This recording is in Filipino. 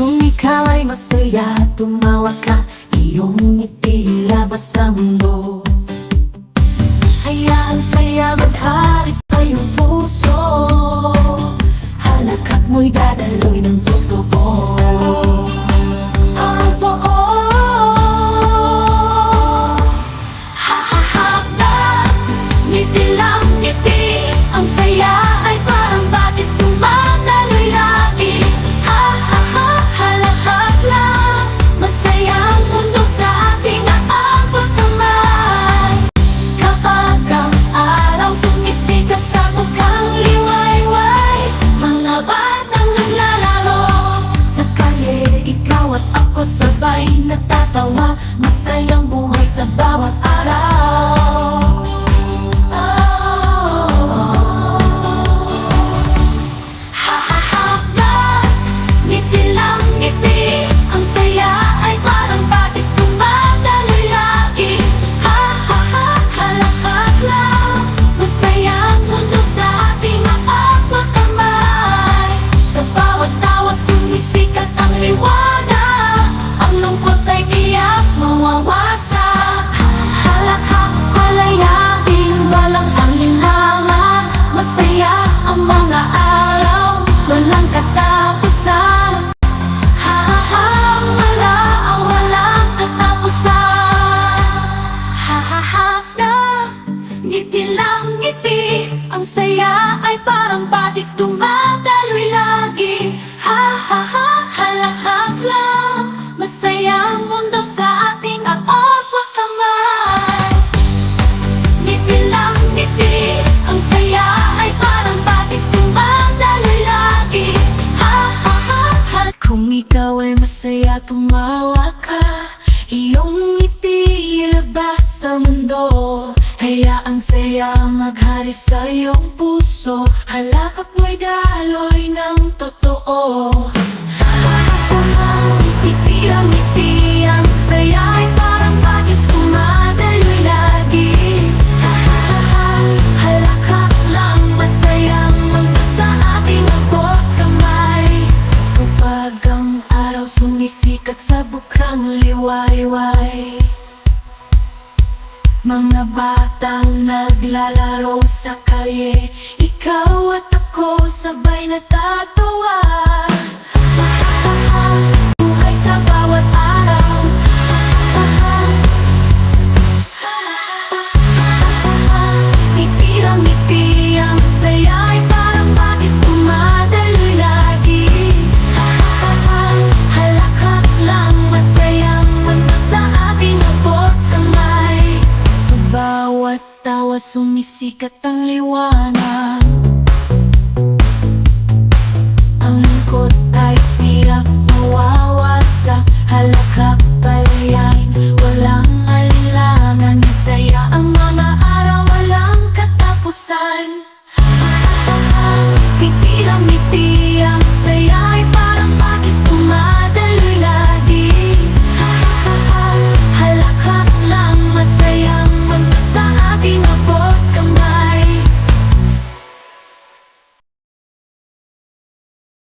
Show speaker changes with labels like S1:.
S1: Kung ikaw ay masaya, tumawa ka, iyong ngiti ilabas sa mundo. Hayaan saya maghari sa iyong puso, halakhak mo'y dadaloy ng totoo. Ang buo hahahak na ngiti lang ngiti. Ang saya ay parang batis tumataloy lagi. Halakhak lang, masayang mundo sa ating aabot kamay. Kapag ang araw sumisikat sa bukang liwayway, mga batang naglalaro sa kalye, ikaw at ako sabay natatawa. Masayang buhay sa bawat araw. Hahahak na ngiti lang ngiti. Ang saya ay parang batis tumataloy lagi. Halakhak lang, masayang mundo sa ating aabot kamay. Sa bawat tawa sumisikat ang liwanag, ang lungkot ay tiyak mawawasak. Halakhak, palayain, walang alinlangan. Masaya ang mga araw, walang katapusan. Walang katapusan. Hahahak na ngiti lang ngiti. Ang saya ay parang batis tumataloy lagi. Halakhak lang, masayang mundo sa ating aabot kamay. Ngiti lang ngiti. Ang saya ay parang batis tumataloy lagi. Kung ikaw ay masaya, tumawa ka, iyong ngiti ilabas sa mundo. Hayaang saya maghari sa iyong puso, halakhak mo'y daloy ng totoo. Ngiti lang ngiti. Ang saya ay parang batis tumataloy lagi. Halakhak lang, masayang mundo sa ating abot kamay. Kapag ang araw sumisikat sa bukang liwayway, mga batang naglalaro sa kalye, ikaw at ako sabay natatawa. Buhay sa bawat araw. Ngiti lang ngiti. Ang saya ay parang batis tumataloy lagi. Halakhak lang, masayang mundo sa ating abot kamay. Sa bawat tawa sumisikat ang liwanag.